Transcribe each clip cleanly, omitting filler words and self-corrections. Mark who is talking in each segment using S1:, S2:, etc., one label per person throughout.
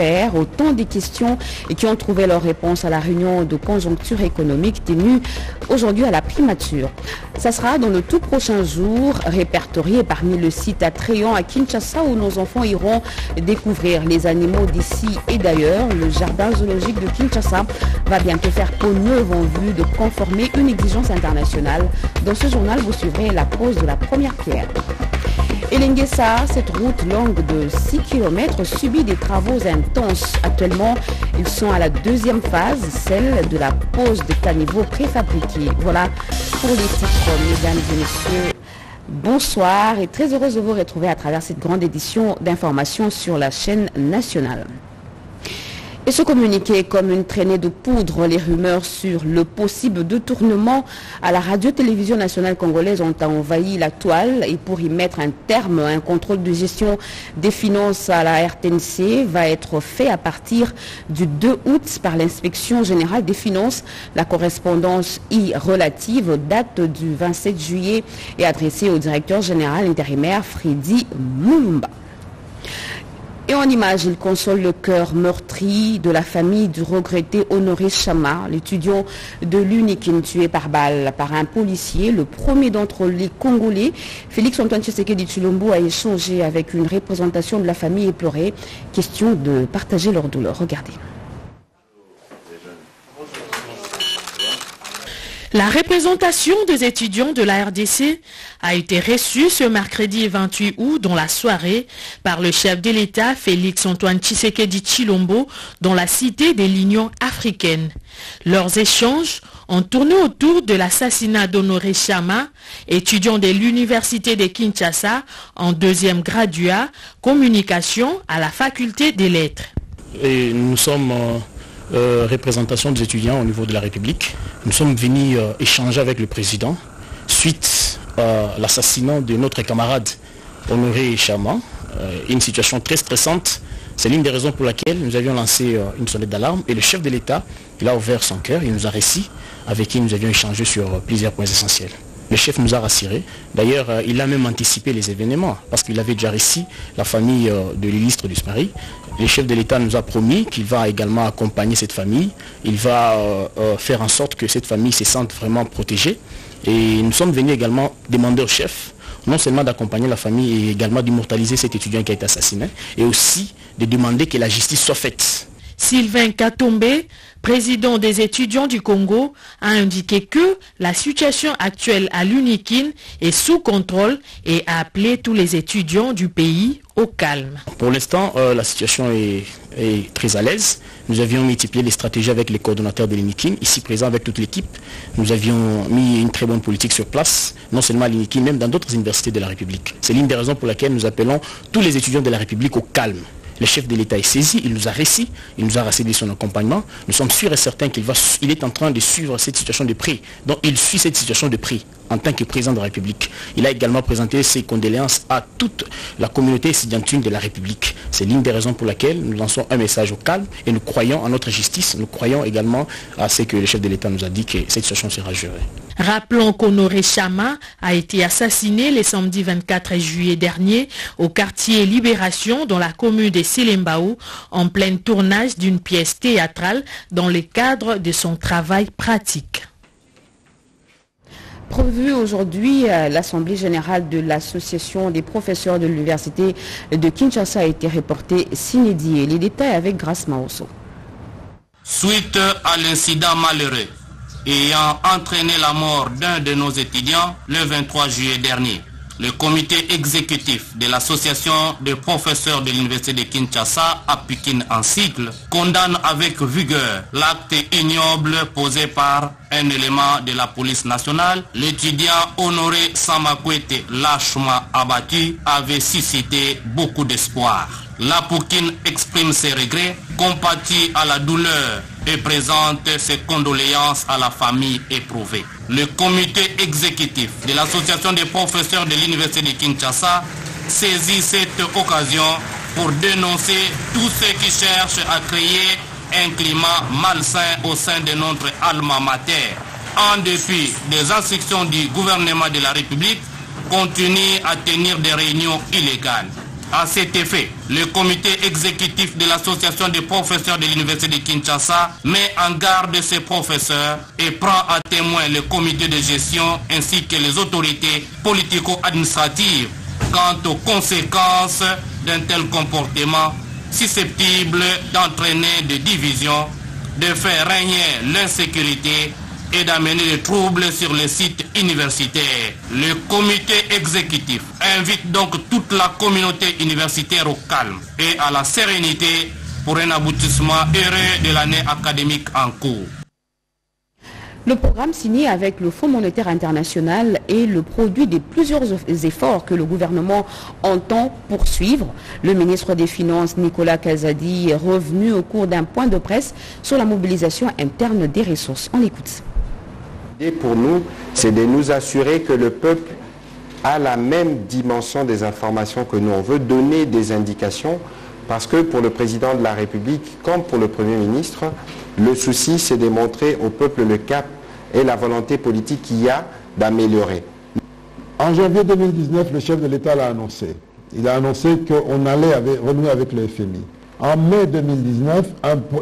S1: affaires, autant de questions qui ont trouvé leur réponse à la réunion de conjoncture économique tenue aujourd'hui à la primature. Ça sera dans le tout prochain jour, répertorié parmi le site attrayant à Kinshasa où nos enfants iront découvrir les animaux d'ici et d'ailleurs. Le jardin zoologique de Kinshasa va bientôt faire peau neuve en vue de conformer une exigence internationale. Dans ce journal, vous suivrez la pose de la première pierre. Et Linguessa, cette route longue de 6 km subit des travaux intenses. Actuellement, ils sont à la deuxième phase, celle de la pose de caniveaux préfabriqués. Voilà pour les titres, mesdames et messieurs. Bonsoir et très heureuse de vous retrouver à travers cette grande édition d'informations sur la chaîne nationale. Et se communiquer comme une traînée de poudre, les rumeurs sur le possible détournement à la radio-télévision nationale congolaise ont envahi la toile et pour y mettre un terme, un contrôle de gestion des finances à la RTNC va être fait à partir du 2 août par l'inspection générale des finances. La correspondance y relative date du 27 juillet et adressée au directeur général intérimaire Freddy Mulumba. Et en image, il console le cœur meurtri de la famille du regretté Honoré Chama, l'étudiant de l'UNIKIN tué par balle par un policier. Le premier d'entre les Congolais, Félix-Antoine Tshisekedi Tshilombo, a échangé avec une représentation de la famille éplorée. Question de partager leur douleur. Regardez.
S2: La représentation des étudiants de la RDC a été reçue ce mercredi 28 août dans la soirée par le chef de l'État Félix-Antoine Tshisekedi Tshilombo dans la cité de l'Union africaine. Leurs échanges ont tourné autour de l'assassinat d'Honoré Chama, étudiant de l'université de Kinshasa en deuxième graduat communication à la faculté des lettres.
S3: Et nous sommes représentation des étudiants au niveau de la République. Nous sommes venus échanger avec le président suite à l'assassinat de notre camarade Honoré Chama. Une situation très stressante. C'est l'une des raisons pour laquelle nous avions lancé une sonnette d'alarme et le chef de l'État, il a ouvert son cœur, il nous a récit avec qui nous avions échangé sur plusieurs points essentiels. Le chef nous a rassurés. D'ailleurs, il a même anticipé les événements parce qu'il avait déjà récit la famille de l'illustre disparu. Le chef de l'État nous a promis qu'il va également accompagner cette famille. Il va faire en sorte que cette famille se sente vraiment protégée. Et nous sommes venus également demander au chef non seulement d'accompagner la famille et également d'immortaliser cet étudiant qui a été assassiné et aussi de demander que la justice soit faite.
S2: Sylvain Katombe, président des étudiants du Congo, a indiqué que la situation actuelle à l'UNIKIN est sous contrôle et a appelé tous les étudiants du pays au calme.
S3: Pour l'instant, la situation est très à l'aise. Nous avions multiplié les stratégies avec les coordonnateurs de l'UNIKIN, ici présents avec toute l'équipe. Nous avions mis une très bonne politique sur place, non seulement à l'UNIKIN, même dans d'autres universités de la République. C'est l'une des raisons pour laquelle nous appelons tous les étudiants de la République au calme. Le chef de l'État est saisi, il nous a récit, il nous a rassuré son accompagnement. Nous sommes sûrs et certains qu'il est en train de suivre cette situation de prix. Donc il suit cette situation de prix en tant que président de la République. Il a également présenté ses condoléances à toute la communauté étudiantine de la République. C'est l'une des raisons pour laquelle nous lançons un message au calme et nous croyons en notre justice. Nous croyons également à ce que le chef de l'État nous a dit que cette situation sera gérée.
S2: Rappelons qu'Honoré Chama a été assassiné le samedi 24 juillet dernier au quartier Libération dans la commune de Selembao en plein tournage d'une pièce théâtrale dans le cadre de son travail pratique.
S1: Prévue aujourd'hui, l'Assemblée générale de l'Association des professeurs de l'Université de Kinshasa a été reportée s'inédiée. Les détails avec Grace Maoso.
S4: Suite à l'incident malheureux ayant entraîné la mort d'un de nos étudiants le 23 juillet dernier, le comité exécutif de l'association des professeurs de l'université de Kinshasa, APUKIN en sigle, condamne avec vigueur l'acte ignoble posé par un élément de la police nationale. L'étudiant Honoré Samakwete, lâchement abattu, avait suscité beaucoup d'espoir. L'APUKIN exprime ses regrets, compatit à la douleur et présente ses condoléances à la famille éprouvée. Le comité exécutif de l'association des professeurs de l'université de Kinshasa saisit cette occasion pour dénoncer tous ceux qui cherchent à créer un climat malsain au sein de notre alma mater. En dépit des instructions du gouvernement de la République, continue à tenir des réunions illégales. À cet effet, le comité exécutif de l'association des professeurs de l'université de Kinshasa met en garde ses professeurs et prend à témoin le comité de gestion ainsi que les autorités politico-administratives quant aux conséquences d'un tel comportement susceptible d'entraîner des divisions, de faire régner l'insécurité et d'amener des troubles sur le site universitaire. Le comité exécutif invite donc toute la communauté universitaire au calme et à la sérénité pour un aboutissement heureux de l'année académique en cours.
S1: Le programme signé avec le Fonds monétaire international est le produit de plusieurs efforts que le gouvernement entend poursuivre. Le ministre des Finances, Nicolas Kazadi, est revenu au cours d'un point de presse sur la mobilisation interne des ressources. On l'écoute.
S5: Pour nous, c'est de nous assurer que le peuple a la même dimension des informations que nous. On veut donner des indications parce que pour le président de la République, comme pour le Premier ministre, le souci c'est de montrer au peuple le cap et la volonté politique qu'il y a d'améliorer.
S6: En janvier 2019, le chef de l'État l'a annoncé. Il a annoncé qu'on allait renouer avec le FMI. En mai 2019,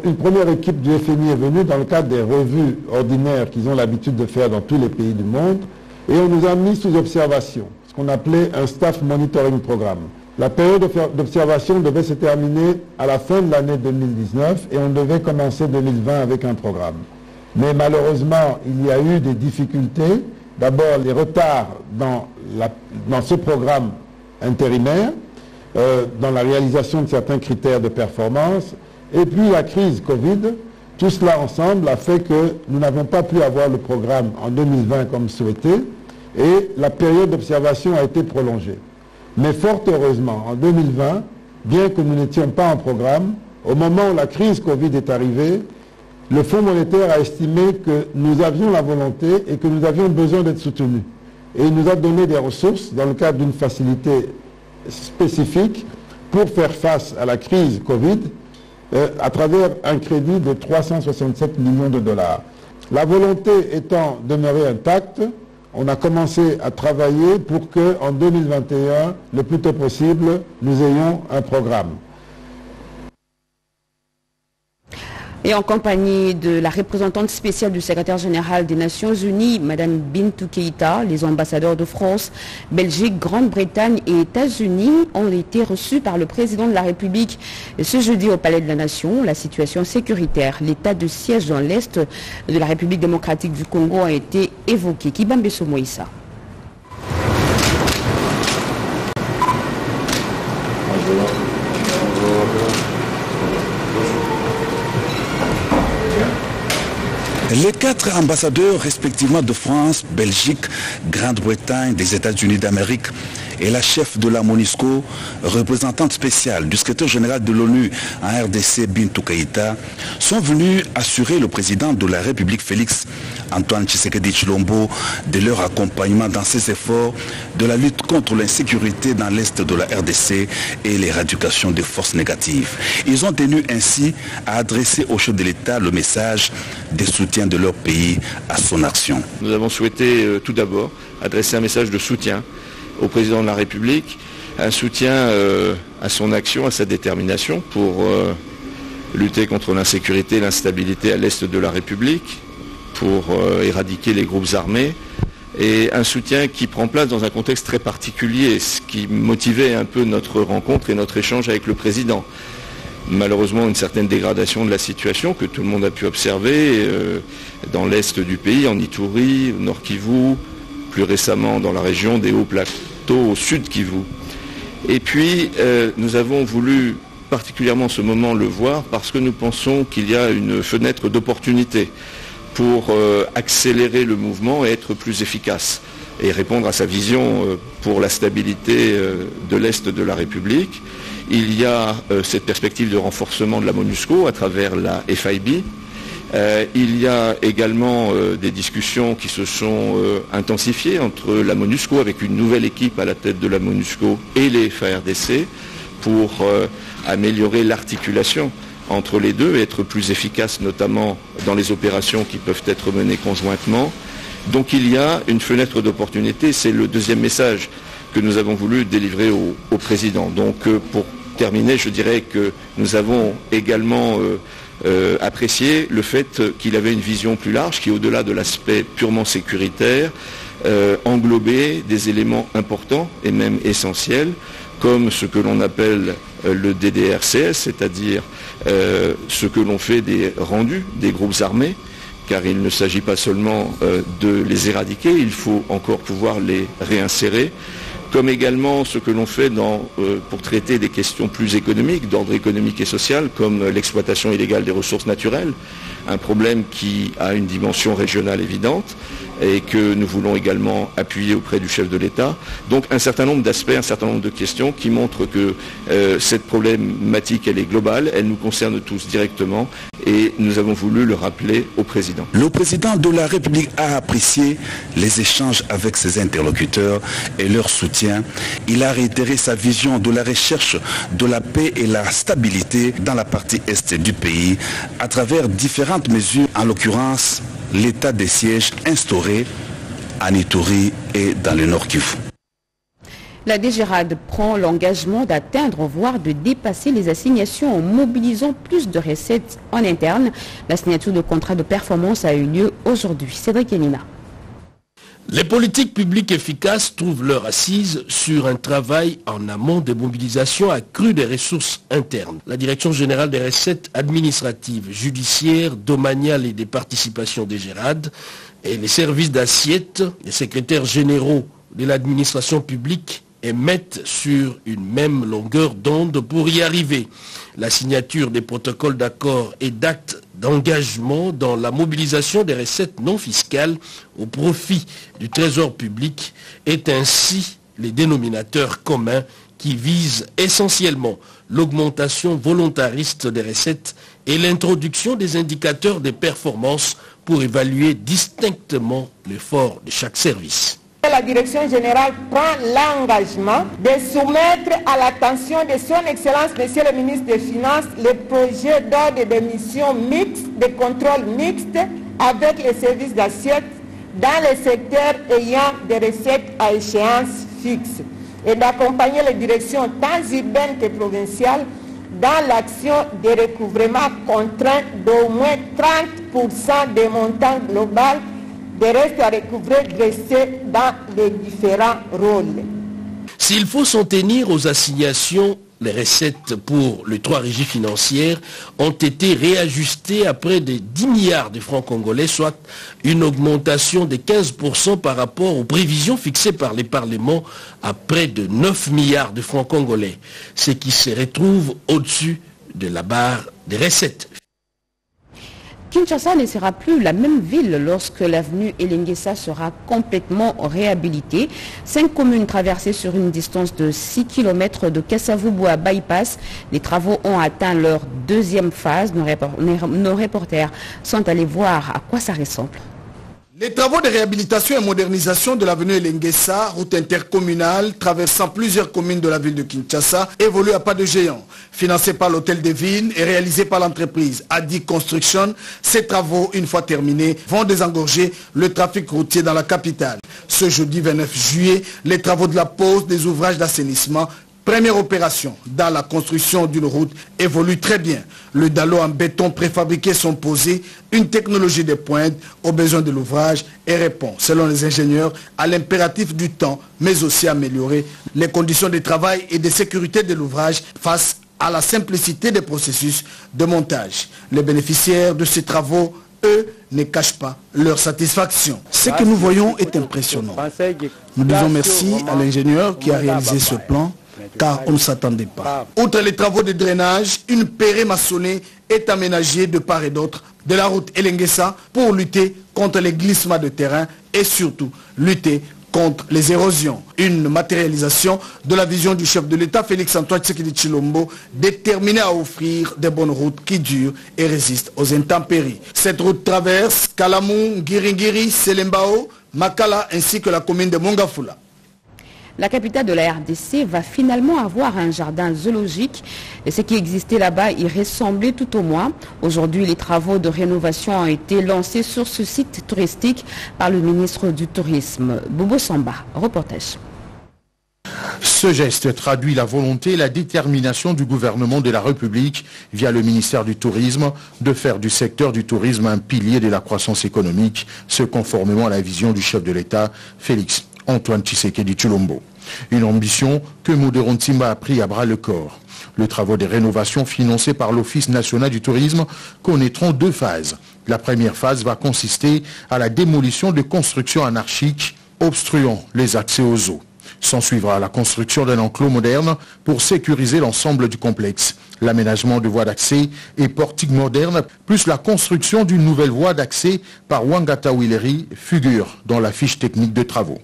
S6: une première équipe du FMI est venue dans le cadre des revues ordinaires qu'ils ont l'habitude de faire dans tous les pays du monde et on nous a mis sous observation, ce qu'on appelait un Staff Monitoring Programme. La période d'observation devait se terminer à la fin de l'année 2019 et on devait commencer 2020 avec un programme. Mais malheureusement, il y a eu des difficultés. D'abord, les retards dans ce programme intérimaire, dans la réalisation de certains critères de performance, et puis la crise Covid, tout cela ensemble a fait que nous n'avons pas pu avoir le programme en 2020 comme souhaité, et la période d'observation a été prolongée. Mais fort heureusement, en 2020, bien que nous n'étions pas en programme, au moment où la crise Covid est arrivée, le Fonds monétaire a estimé que nous avions la volonté et que nous avions besoin d'être soutenus. Et il nous a donné des ressources dans le cadre d'une facilité spécifique pour faire face à la crise Covid à travers un crédit de 367 millions de dollars. La volonté étant demeurée intacte, on a commencé à travailler pour qu'en 2021, le plus tôt possible, nous ayons un programme.
S1: Et en compagnie de la représentante spéciale du secrétaire général des Nations Unies, Mme Bintou Keïta, les ambassadeurs de France, Belgique, Grande-Bretagne et États-Unis ont été reçus par le président de la République ce jeudi au Palais de la Nation. La situation sécuritaire, l'état de siège dans l'Est de la République démocratique du Congo a été évoqué. Kibambeso Moïsa.
S7: Les 4 ambassadeurs respectivement de France, Belgique, Grande-Bretagne, des États-Unis d'Amérique et la chef de la MONUSCO, représentante spéciale du secrétaire général de l'ONU en RDC, Bintou Keïta, sont venus assurer le président de la République, Félix Antoine Tshisekedi Tshilombo, de leur accompagnement dans ses efforts de la lutte contre l'insécurité dans l'Est de la RDC et l'éradication des forces négatives. Ils ont tenu ainsi à adresser au chef de l'État le message des soutiens de leur pays à son action.
S8: Nous avons souhaité tout d'abord adresser un message de soutien au président de la République, un soutien à son action, à sa détermination pour lutter contre l'insécurité et l'instabilité à l'Est de la République, pour éradiquer les groupes armés, et un soutien qui prend place dans un contexte très particulier, ce qui motivait un peu notre rencontre et notre échange avec le président. Malheureusement, une certaine dégradation de la situation que tout le monde a pu observer dans l'Est du pays, en Ituri, au Nord Kivu, plus récemment dans la région des Hauts Plateaux, au Sud Kivu. Et puis, nous avons voulu particulièrement ce moment le voir parce que nous pensons qu'il y a une fenêtre d'opportunité pour accélérer le mouvement et être plus efficace et répondre à sa vision pour la stabilité de l'Est de la République. Il y a cette perspective de renforcement de la MONUSCO à travers la FIB. Il y a également des discussions qui se sont intensifiées entre la MONUSCO, avec une nouvelle équipe à la tête de la MONUSCO, et les FARDC pour améliorer l'articulation entre les deux et être plus efficace, notamment dans les opérations qui peuvent être menées conjointement. Donc il y a une fenêtre d'opportunité, c'est le deuxième message que nous avons voulu délivrer au président. Donc pour terminer, je dirais que nous avons également apprécié le fait qu'il avait une vision plus large qui, au-delà de l'aspect purement sécuritaire, englobait des éléments importants et même essentiels, comme ce que l'on appelle le DDRCS, c'est-à-dire ce que l'on fait des rendus des groupes armés, car il ne s'agit pas seulement de les éradiquer, il faut encore pouvoir les réinsérer, comme également ce que l'on fait pour traiter des questions plus économiques, d'ordre économique et social, comme l'exploitation illégale des ressources naturelles, un problème qui a une dimension régionale évidente et que nous voulons également appuyer auprès du chef de l'État. Donc un certain nombre d'aspects, un certain nombre de questions qui montrent que cette problématique, elle est globale, elle nous concerne tous directement et nous avons voulu le rappeler au président.
S7: Le président de la République a apprécié les échanges avec ses interlocuteurs et leur soutien. Il a réitéré sa vision de la recherche de la paix et la stabilité dans la partie est du pays à travers différentes mesures, en l'occurrence l'état des sièges instauré à Ituri et dans le Nord Kivu.
S1: La DGRAD prend l'engagement d'atteindre, voire de dépasser les assignations en mobilisant plus de recettes en interne. La signature de contrat de performance a eu lieu aujourd'hui. Cédric Enina.
S9: Les politiques publiques efficaces trouvent leur assise sur un travail en amont des mobilisations accrues des ressources internes. La Direction générale des recettes administratives, judiciaires, domaniales et des participations des DGRAD et les services d'assiette, les secrétaires généraux de l'administration publique émettent sur une même longueur d'onde pour y arriver. La signature des protocoles d'accord et d'actes d'engagement dans la mobilisation des recettes non fiscales au profit du trésor public est ainsi les dénominateurs communs qui visent essentiellement l'augmentation volontariste des recettes et l'introduction des indicateurs de performance pour évaluer distinctement l'effort de chaque service.
S10: La direction générale prend l'engagement de soumettre à l'attention de son Excellence, Monsieur le ministre des Finances, le projet d'ordre de mission mixte, de contrôle mixte avec les services d'assiette dans les secteurs ayant des recettes à échéance fixe et d'accompagner les directions tant urbaines que provinciales dans l'action de recouvrement contraint d'au moins 30% des montants globaux des restes à recouvrer dressés dans les différents rôles.
S9: S'il faut s'en tenir aux assignations, les recettes pour les 3 régies financières ont été réajustées à près de 10 milliards de francs congolais, soit une augmentation de 15% par rapport aux prévisions fixées par les parlements à près de 9 milliards de francs congolais, ce qui se retrouve au-dessus de la barre des recettes.
S1: Kinshasa ne sera plus la même ville lorsque l'avenue Elengesa sera complètement réhabilitée. 5 communes traversées sur une distance de 6 km de Kasavubu à Bypass. Les travaux ont atteint leur 2e phase. Nos reporters sont allés voir à quoi ça ressemble.
S11: Les travaux de réhabilitation et modernisation de l'avenue Elengesa, route intercommunale traversant plusieurs communes de la ville de Kinshasa, évoluent à pas de géant. Financés par l'hôtel des villes et réalisés par l'entreprise Adi Construction, ces travaux, une fois terminés, vont désengorger le trafic routier dans la capitale. Ce jeudi 29 juillet, les travaux de la pose des ouvrages d'assainissement, première opération dans la construction d'une route, évolue très bien. Le dallo en béton préfabriqué sont posés, une technologie de pointe aux besoins de l'ouvrage et répond, selon les ingénieurs, à l'impératif du temps, mais aussi améliorer les conditions de travail et de sécurité de l'ouvrage face à la simplicité des processus de montage. Les bénéficiaires de ces travaux, eux, ne cachent pas leur satisfaction. Ce que nous voyons est impressionnant. Nous disons merci à l'ingénieur qui a réalisé ce plan, car on ne s'attendait pas. Outre les travaux de drainage, une pérée maçonnée est aménagée de part et d'autre de la route Elengesa pour lutter contre les glissements de terrain et surtout lutter contre les érosions. Une matérialisation de la vision du chef de l'État, Félix-Antoine Tshisekedi Tshilombo, déterminé à offrir des bonnes routes qui durent et résistent aux intempéries. Cette route traverse Kalamou, Giringiri, Selembao, Makala ainsi que la commune de Mongafula.
S1: La capitale de la RDC va finalement avoir un jardin zoologique. Et ce qui existait là-bas y ressemblait tout au moins. Aujourd'hui, les travaux de rénovation ont été lancés sur ce site touristique par le ministre du Tourisme. Bobo Samba, reportage.
S12: Ce geste traduit la volonté et la détermination du gouvernement de la République, via le ministère du Tourisme, de faire du secteur du tourisme un pilier de la croissance économique, ce conformément à la vision du chef de l'État, Félix Antoine Tshisekedi Tshilombo. Une ambition que Modero Ntimba a pris à bras le corps. Les travaux de rénovation financés par l'Office national du tourisme connaîtront 2 phases. La première phase va consister à la démolition de constructions anarchiques obstruant les accès aux eaux. S'en suivra la construction d'un enclos moderne pour sécuriser l'ensemble du complexe. L'aménagement de voies d'accès et portiques modernes, plus la construction d'une nouvelle voie d'accès par Wangata Willery figure dans la fiche technique de travaux.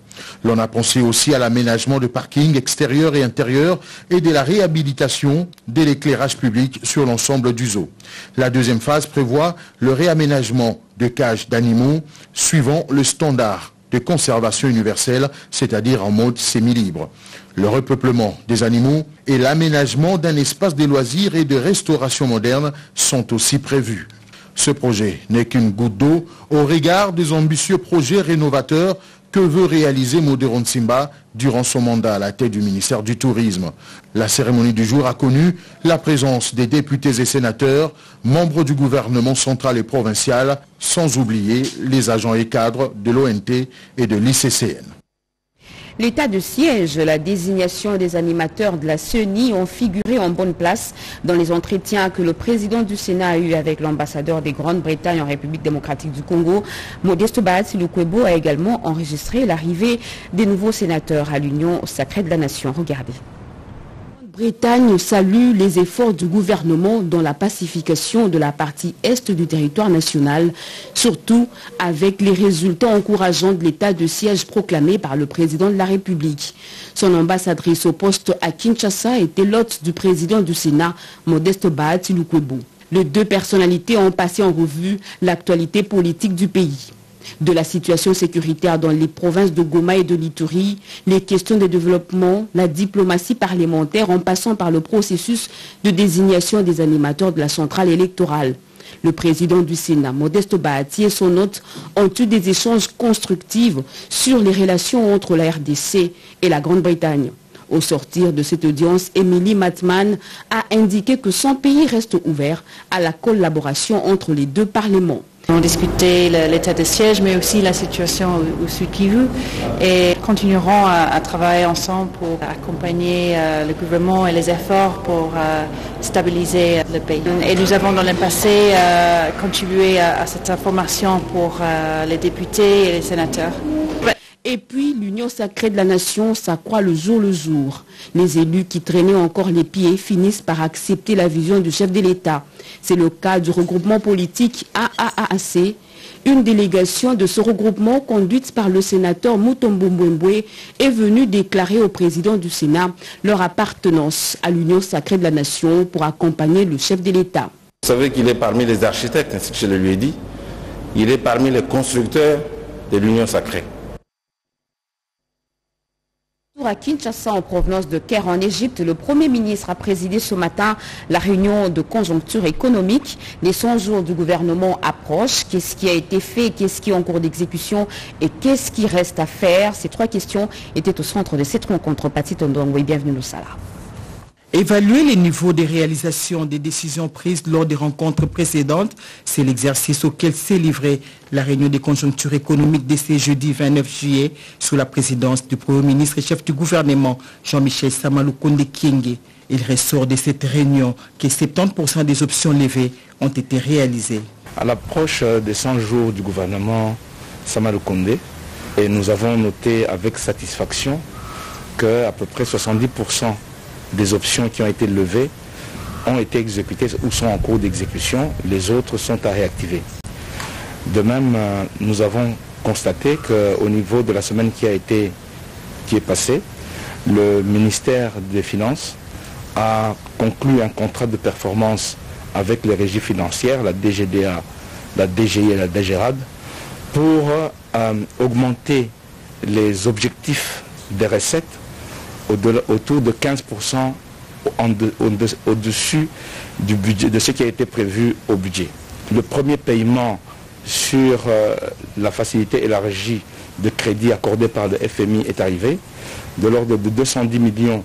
S12: L'on a pensé aussi à l'aménagement de parkings extérieurs et intérieurs et de la réhabilitation de l'éclairage public sur l'ensemble du zoo. La deuxième phase prévoit le réaménagement de cages d'animaux suivant le standard de conservation universelle, c'est-à-dire en mode semi-libre. Le repeuplement des animaux et l'aménagement d'un espace de loisirs et de restauration moderne sont aussi prévus. Ce projet n'est qu'une goutte d'eau au regard des ambitieux projets rénovateurs que veut réaliser Modero Ntimba durant son mandat à la tête du ministère du Tourisme. La cérémonie du jour a connu la présence des députés et sénateurs, membres du gouvernement central et provincial, sans oublier les agents et cadres de l'ONT et de l'ICCN.
S1: L'état de siège, la désignation des animateurs de la CENI ont figuré en bonne place dans les entretiens que le président du Sénat a eu avec l'ambassadeur de Grande-Bretagne en République démocratique du Congo. Modeste Bahati Lukwebo a également enregistré l'arrivée des nouveaux sénateurs à l'Union sacrée de la Nation. Regardez. Bretagne salue les efforts du gouvernement dans la pacification de la partie est du territoire national, surtout avec les résultats encourageants de l'état de siège proclamé par le président de la République. Son ambassadrice au poste à Kinshasa était l'hôte du président du Sénat, Modeste Bahati Lukwebo. Les 2 personnalités ont passé en revue l'actualité politique du pays. De la situation sécuritaire dans les provinces de Goma et de l'Ituri, les questions de développement, la diplomatie parlementaire en passant par le processus de désignation des animateurs de la centrale électorale. Le président du Sénat, Modeste Bahati, et son hôte ont eu des échanges constructifs sur les relations entre la RDC et la Grande-Bretagne. Au sortir de cette audience, Émilie Matman a indiqué que son pays reste ouvert à la collaboration entre les 2 parlements.
S13: On discutait l'état de siège, mais aussi la situation au Sud Kivu, et continuerons à travailler ensemble pour accompagner le gouvernement et les efforts pour stabiliser le pays. Et nous avons dans le passé contribué à cette information pour les députés et les sénateurs.
S1: Et puis, l'Union sacrée de la Nation s'accroît le jour. Les élus qui traînaient encore les pieds finissent par accepter la vision du chef de l'État. C'est le cas du regroupement politique AAAC. Une délégation de ce regroupement, conduite par le sénateur Mutombo Mbwembwe, est venue déclarer au président du Sénat leur appartenance à l'Union sacrée de la Nation pour accompagner le chef de l'État.
S14: Vous savez qu'il est parmi les architectes, ainsi que je le lui ai dit. Il est parmi les constructeurs de l'Union sacrée.
S1: À Kinshasa, en provenance de Caire en Égypte, le Premier ministre a présidé ce matin la réunion de conjoncture économique. Les 100 jours du gouvernement approchent. Qu'est-ce qui a été fait, qu'est-ce qui est en cours d'exécution et qu'est-ce qui reste à faire? Ces 3 questions étaient au centre de cette rencontre. Pati Tondongwe, bienvenue au Sala.
S15: Évaluer les niveaux de réalisation des décisions prises lors des rencontres précédentes, c'est l'exercice auquel s'est livrée la réunion des conjonctures économiques de ce jeudi 29 juillet sous la présidence du Premier ministre et chef du gouvernement Jean-Michel Samalukonde Kyenge. Il ressort de cette réunion que 70% des options levées ont été réalisées.
S16: À l'approche des 100 jours du gouvernement Samalukonde, et nous avons noté avec satisfaction qu'à peu près 70% des options qui ont été levées ont été exécutées ou sont en cours d'exécution. Les autres sont à réactiver. De même, nous avons constaté qu'au niveau de la semaine qui est passée, le ministère des Finances a conclu un contrat de performance avec les régies financières, la DGDA, la DGI et la DGRAD, pour augmenter les objectifs des recettes autour de 15% au-dessus du budget, de ce qui a été prévu au budget. Le premier paiement sur la facilité élargie de crédit accordée par le FMI est arrivé, de l'ordre de 210 millions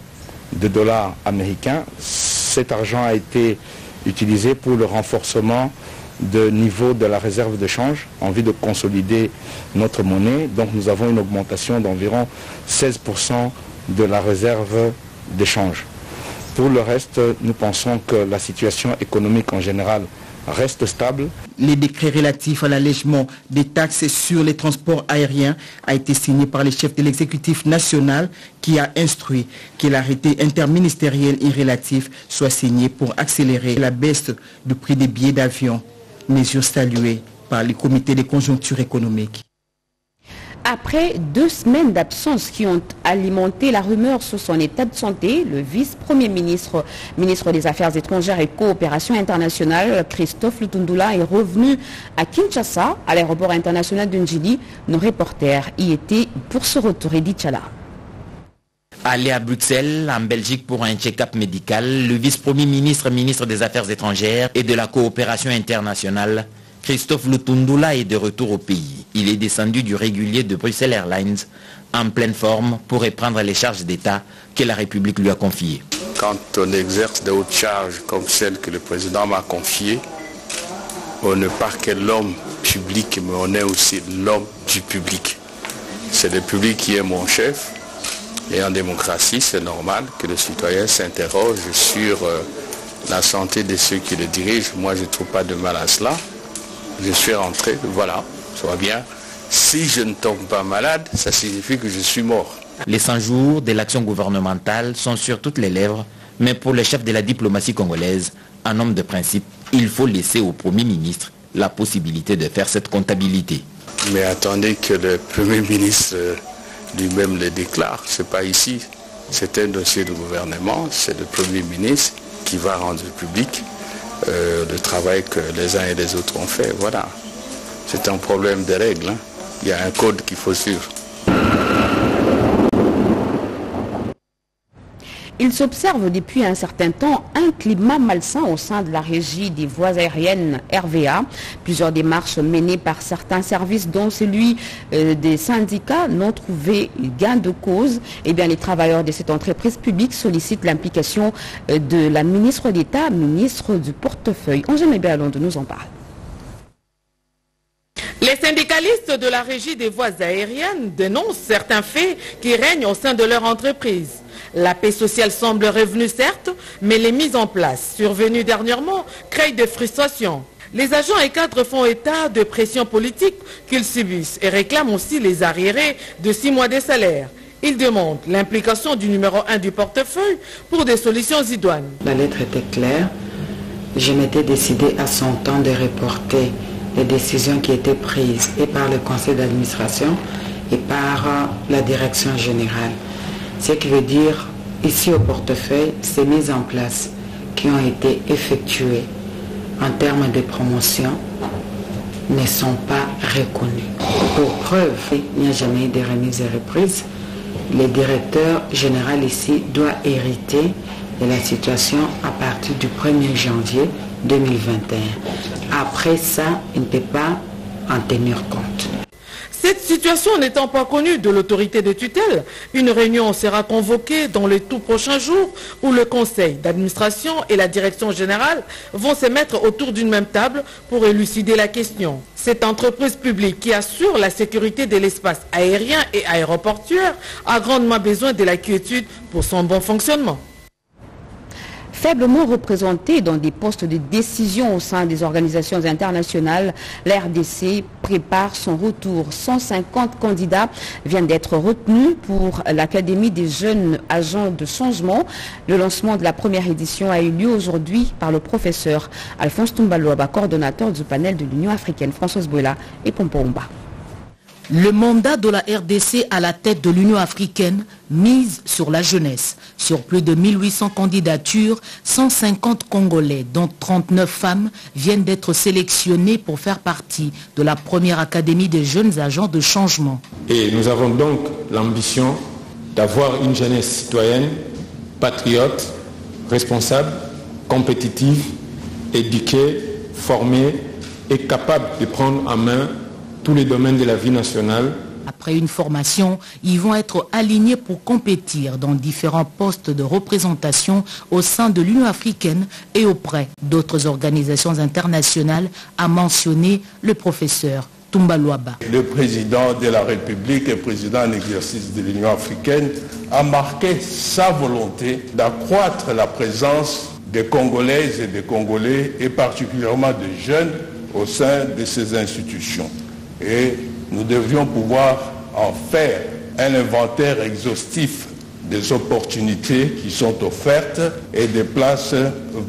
S16: de dollars américains. Cet argent a été utilisé pour le renforcement de niveau de la réserve de change en vue de consolider notre monnaie. Donc nous avons une augmentation d'environ 16% de la réserve d'échange. Pour le reste, nous pensons que la situation économique en général reste stable.
S15: Les décrets relatifs à l'allègement des taxes sur les transports aériens a été signé par les chefs de l'exécutif national qui a instruit que l'arrêté interministériel irrélatif soit signé pour accélérer la baisse du prix des billets d'avion, mesure saluée par le comité des conjonctures économiques.
S1: Après 2 semaines d'absence qui ont alimenté la rumeur sur son état de santé, le vice-premier ministre, ministre des Affaires étrangères et coopération internationale, Christophe Lutundula, est revenu à Kinshasa, à l'aéroport international de Njili. Nos reporters y étaient pour ce retour. Edith Chala.
S17: Allé à Bruxelles, en Belgique pour un check-up médical, le vice-premier ministre, ministre des Affaires étrangères et de la coopération internationale, Christophe Lutundula est de retour au pays. Il est descendu du régulier de Bruxelles Airlines en pleine forme pour reprendre les charges d'État que la République lui a confiées.
S18: Quand on exerce de hautes charges comme celles que le président m'a confiées, on n'est pas que l'homme public, mais on est aussi l'homme du public. C'est le public qui est mon chef. Et en démocratie, c'est normal que le citoyen s'interroge sur la santé de ceux qui le dirigent. Moi, je ne trouve pas de mal à cela. Je suis rentré, voilà, ça va bien. Si je ne tombe pas malade, ça signifie que je suis mort.
S17: Les 100 jours de l'action gouvernementale sont sur toutes les lèvres, mais pour le chef de la diplomatie congolaise, un homme de principe, il faut laisser au Premier ministre la possibilité de faire cette comptabilité.
S18: Mais attendez que le Premier ministre lui-même le déclare, c'est pas ici. C'est un dossier de gouvernement, c'est le Premier ministre qui va rendre public le travail que les uns et les autres ont fait. Voilà. C'est un problème de règles. Hein. Il y a un code qu'il faut suivre.
S1: Il s'observe depuis un certain temps un climat malsain au sein de la régie des voies aériennes RVA. Plusieurs démarches menées par certains services, dont celui des syndicats, n'ont trouvé gain de cause. Eh bien, les travailleurs de cette entreprise publique sollicitent l'implication de la ministre d'État, ministre du portefeuille. Angèle Béalon nous en parle.
S2: Les syndicalistes de la régie des voies aériennes dénoncent certains faits qui règnent au sein de leur entreprise. La paix sociale semble revenue certes, mais les mises en place survenues dernièrement créent des frustrations. Les agents et cadres font état de pression politique qu'ils subissent et réclament aussi les arriérés de 6 mois de salaire. Ils demandent l'implication du numéro 1 du portefeuille pour des solutions idoines.
S19: La lettre était claire. Je m'étais décidé à son temps de reporter les décisions qui étaient prises et par le conseil d'administration et par la direction générale. Ce qui veut dire, ici au portefeuille, ces mises en place qui ont été effectuées en termes de promotion ne sont pas reconnues. Pour preuve, il n'y a jamais eu de remise et reprise. Le directeur général ici doit hériter de la situation à partir du 1er janvier 2021. Après ça, il ne peut pas en tenir compte.
S2: Cette situation n'étant pas connue de l'autorité de tutelle, une réunion sera convoquée dans les tout prochains jours où le conseil d'administration et la direction générale vont se mettre autour d'une même table pour élucider la question. Cette entreprise publique qui assure la sécurité de l'espace aérien et aéroportuaire a grandement besoin de la quiétude pour son bon fonctionnement.
S1: Faiblement représentée dans des postes de décision au sein des organisations internationales, la RDC prépare son retour. 150 candidats viennent d'être retenus pour l'Académie des jeunes agents de changement. Le lancement de la première édition a eu lieu aujourd'hui par le professeur Alphonse Toumbaloaba, coordonnateur du panel de l'Union africaine, Françoise Bouela et Pompoumba.
S20: Le mandat de la RDC à la tête de l'Union africaine mise sur la jeunesse. Sur plus de 1800 candidatures, 150 Congolais, dont 39 femmes, viennent d'être sélectionnés pour faire partie de la première Académie des jeunes agents de changement.
S21: Et nous avons donc l'ambition d'avoir une jeunesse citoyenne, patriote, responsable, compétitive, éduquée, formée est capable de prendre en main tous les domaines de la vie nationale.
S20: Après une formation, ils vont être alignés pour compétir dans différents postes de représentation au sein de l'Union africaine et auprès d'autres organisations internationales, a mentionné le professeur Toumba Luaba.
S3: Le président de la République et président en exercice de l'Union africaine a marqué sa volonté d'accroître la présence des Congolaises et des Congolais et particulièrement des jeunes au sein de ces institutions. Et nous devrions pouvoir en faire un inventaire exhaustif des opportunités qui sont offertes et des places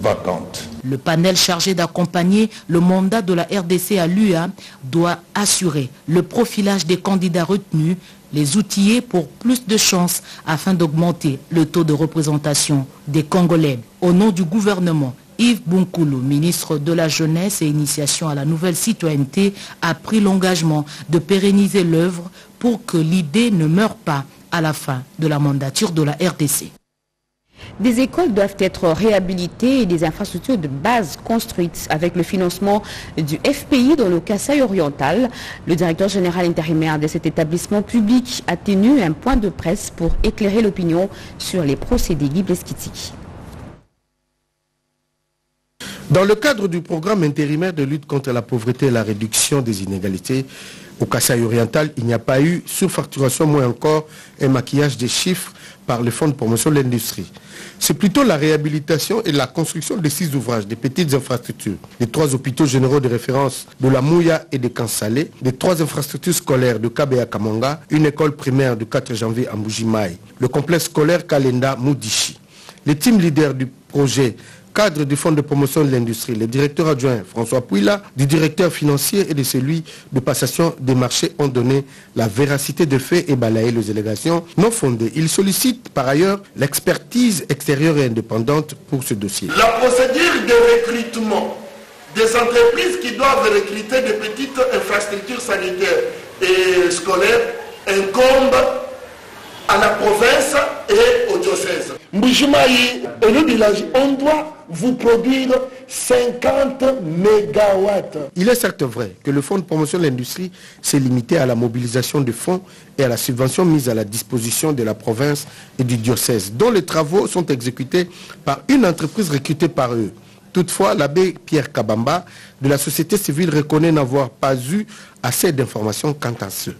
S3: vacantes.
S20: Le panel chargé d'accompagner le mandat de la RDC à l'UA doit assurer le profilage des candidats retenus, les outiller pour plus de chances afin d'augmenter le taux de représentation des Congolais. Au nom du gouvernement, Yves Bunkoulou, ministre de la Jeunesse et Initiation à la Nouvelle Citoyenneté, a pris l'engagement de pérenniser l'œuvre pour que l'idée ne meure pas à la fin de la mandature de la RDC.
S1: Des écoles doivent être réhabilitées et des infrastructures de base construites avec le financement du FPI dans le Kasaï oriental. Le directeur général intérimaire de cet établissement public a tenu un point de presse pour éclairer l'opinion sur les procédés Guibleskiti.
S9: Dans le cadre du programme intérimaire de lutte contre la pauvreté et la réduction des inégalités, au Kasaï oriental, il n'y a pas eu surfacturation, moins encore un maquillage des chiffres par le Fonds de promotion de l'industrie. C'est plutôt la réhabilitation et la construction de 6 ouvrages, des petites infrastructures, des 3 hôpitaux généraux de référence de la Mouya et de Kansalé, des 3 infrastructures scolaires de Kabea Kamanga, une école primaire du 4 janvier à Mbujimaï, le complexe scolaire Kalenda Moudichi. Les team leaders du projet cadre du Fonds de promotion de l'industrie, le directeur adjoint François Pouila, du directeur financier et de celui de passation des marchés ont donné la véracité de faits et balayé les allégations non fondées. Ils sollicitent par ailleurs l'expertise extérieure et indépendante pour ce dossier.
S22: La procédure de recrutement des entreprises qui doivent recruter des petites infrastructures sanitaires et scolaires incombe à la province et au diocèse. Mbujimaï et le village, on doit vous produire 50 mégawatts.
S9: Il est certes vrai que le Fonds de promotion de l'industrie s'est limité à la mobilisation de fonds et à la subvention mise à la disposition de la province et du diocèse, dont les travaux sont exécutés par une entreprise recrutée par eux. Toutefois, l'abbé Pierre Kabamba de la société civile reconnaît n'avoir pas eu assez d'informations quant à ce.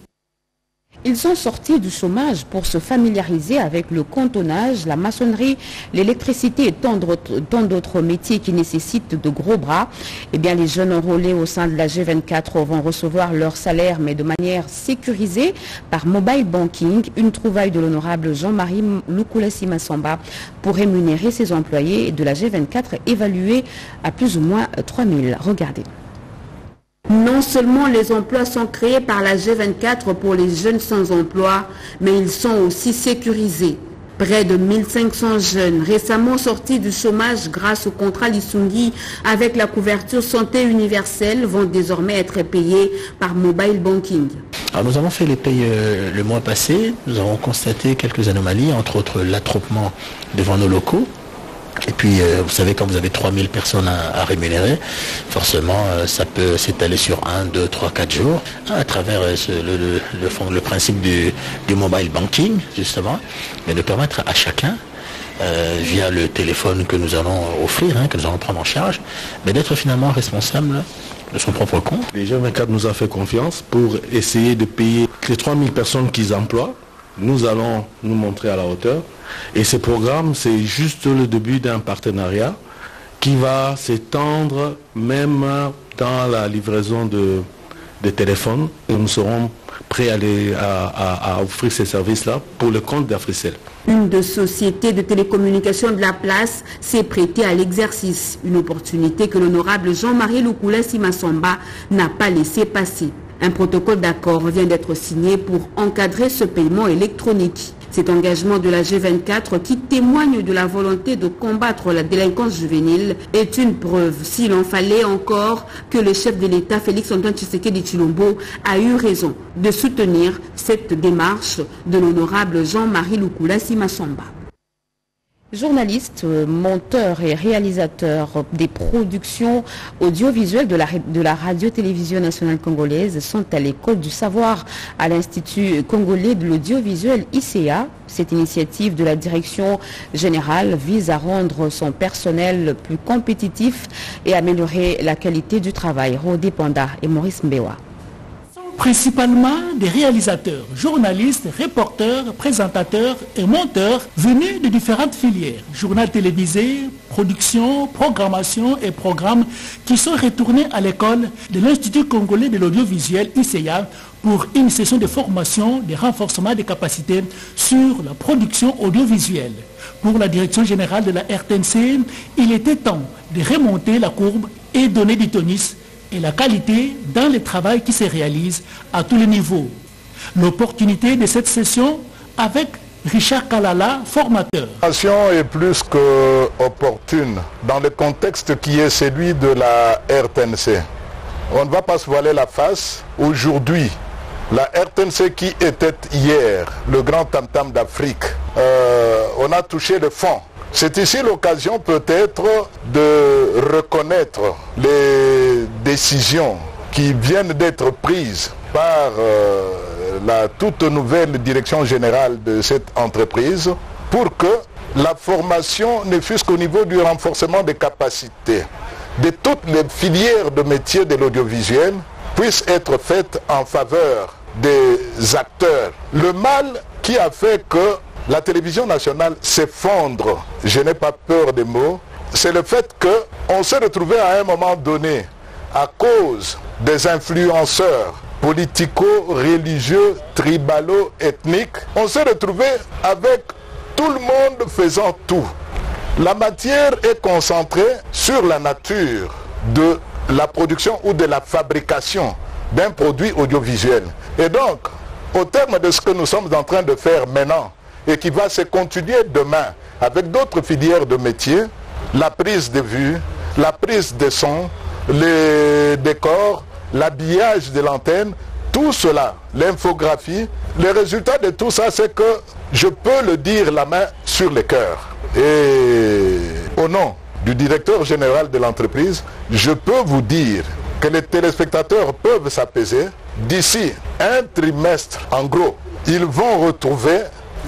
S1: Ils sont sortis du chômage pour se familiariser avec le cantonnage, la maçonnerie, l'électricité et tant d'autres métiers qui nécessitent de gros bras. Eh bien, les jeunes enrôlés au sein de la G24 vont recevoir leur salaire, mais de manière sécurisée par mobile banking. Une trouvaille de l'honorable Jean-Marie Lukulasi Massamba pour rémunérer ses employés de la G24 évalués à plus ou moins 3000. Regardez. Non seulement les emplois sont créés par la G24 pour les jeunes sans emploi, mais ils sont aussi sécurisés. Près de 1500 jeunes récemment sortis du chômage grâce au contrat Lissungi avec la couverture santé universelle vont désormais être payés par mobile banking.
S23: Alors nous avons fait les payes le mois passé, nous avons constaté quelques anomalies, entre autres l'attroupement devant nos locaux. Et puis, vous savez, quand vous avez 3000 personnes à rémunérer, forcément, ça peut s'étaler sur 1, 2, 3, 4 jours, à travers le principe du mobile banking, justement, mais de permettre à chacun, via le téléphone que nous allons offrir, que nous allons prendre en charge, mais d'être finalement responsable de son propre compte.
S21: Les G24 nous ont fait confiance pour essayer de payer les 3000 personnes qu'ils emploient. Nous allons nous montrer à la hauteur. Et ce programme, c'est juste le début d'un partenariat qui va s'étendre même dans la livraison de téléphones. Nous serons prêts à offrir ces services-là pour le compte d'Africel.
S1: Une de sociétés de télécommunications de la place s'est prêtée à l'exercice. Une opportunité que l'honorable Jean-Marie Lukulasi Massamba n'a pas laissé passer. Un protocole d'accord vient d'être signé pour encadrer ce paiement électronique. Cet engagement de la G24 qui témoigne de la volonté de combattre la délinquance juvénile est une preuve, s'il en fallait encore, que le chef de l'État, Félix-Antoine Tshisekedi Tshilombo, a eu raison de soutenir cette démarche de l'honorable Jean-Marie Lukulasi Massamba. Journalistes, monteurs et réalisateurs des productions audiovisuelles de la radio-télévision nationale congolaise sont à l'école du savoir à l'Institut congolais de l'audiovisuel ICA. Cette initiative de la direction générale vise à rendre son personnel plus compétitif et améliorer la qualité du travail. Rodé Panda et Maurice Mbewa.
S4: Principalement des réalisateurs, journalistes, reporters, présentateurs et monteurs venus de différentes filières, journal télévisé, production, programmation et programmes qui sont retournés à l'école de l'Institut congolais de l'audiovisuel ICA pour une session de formation, de renforcement des capacités sur la production audiovisuelle. Pour la direction générale de la RTNC, il était temps de remonter la courbe et donner du tonus et la qualité dans le travail qui se réalise à tous les niveaux. L'opportunité de cette session avec Richard Kalala, formateur.
S5: La formation est plus qu'opportune dans le contexte qui est celui de la RTNC. On ne va pas se voiler la face. Aujourd'hui, la RTNC qui était hier le grand tam-tam d'Afrique, on a touché le fond. C'est ici l'occasion peut-être de reconnaître les décisions qui viennent d'être prises par la toute nouvelle direction générale de cette entreprise pour que la formation ne fût qu'au niveau du renforcement des capacités de toutes les filières de métiers de l'audiovisuel puisse être faite en faveur des acteurs. Le mal qui a fait que la télévision nationale s'effondre, je n'ai pas peur des mots, c'est le fait qu'on s'est retrouvé à un moment donné, à cause des influenceurs politico-religieux, tribalo-ethniques, on s'est retrouvé avec tout le monde faisant tout. La matière est concentrée sur la nature de la production ou de la fabrication d'un produit audiovisuel. Et donc, au terme de ce que nous sommes en train de faire maintenant, et qui va se continuer demain avec d'autres filières de métiers, la prise de vue, la prise de son, les décors, l'habillage de l'antenne, tout cela, l'infographie, le résultat de tout ça, c'est que je peux le dire la main sur le cœur. Et au nom du directeur général de l'entreprise, je peux vous dire que les téléspectateurs peuvent s'apaiser. D'ici un trimestre, en gros, ils vont retrouver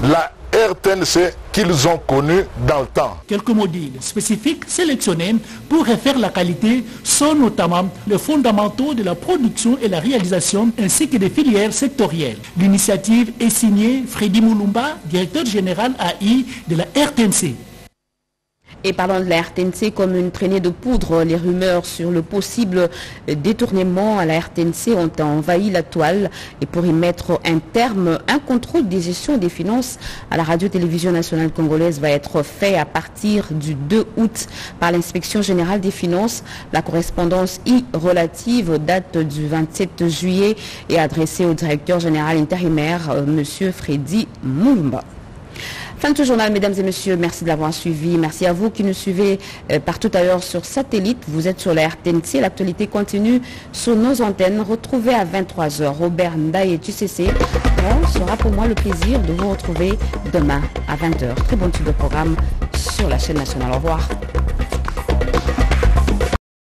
S5: la RTNC qu'ils ont connue dans le temps.
S4: Quelques modules spécifiques sélectionnés pour refaire la qualité sont notamment les fondamentaux de la production et la réalisation ainsi que des filières sectorielles. L'initiative est signée Freddy Moulumba, directeur général AI de la RTNC.
S1: Et parlant de la RTNC comme une traînée de poudre, les rumeurs sur le possible détournement à la RTNC ont envahi la toile. Et pour y mettre un terme, un contrôle des gestions des finances à la radio-télévision nationale congolaise va être fait à partir du 2 août par l'inspection générale des finances. La correspondance relative date du 27 juillet et adressée au directeur général intérimaire, M. Freddy Moulumba. Fin de ce journal, mesdames et messieurs, merci de l'avoir suivi. Merci à vous qui nous suivez partout ailleurs sur satellite. Vous êtes sur la RTNC. L'actualité continue sur nos antennes. Retrouvez à 23h Robert Ndaye et TCC. Ce sera pour moi le plaisir de vous retrouver demain à 20h. Très bon type de programme sur la chaîne nationale. Au revoir.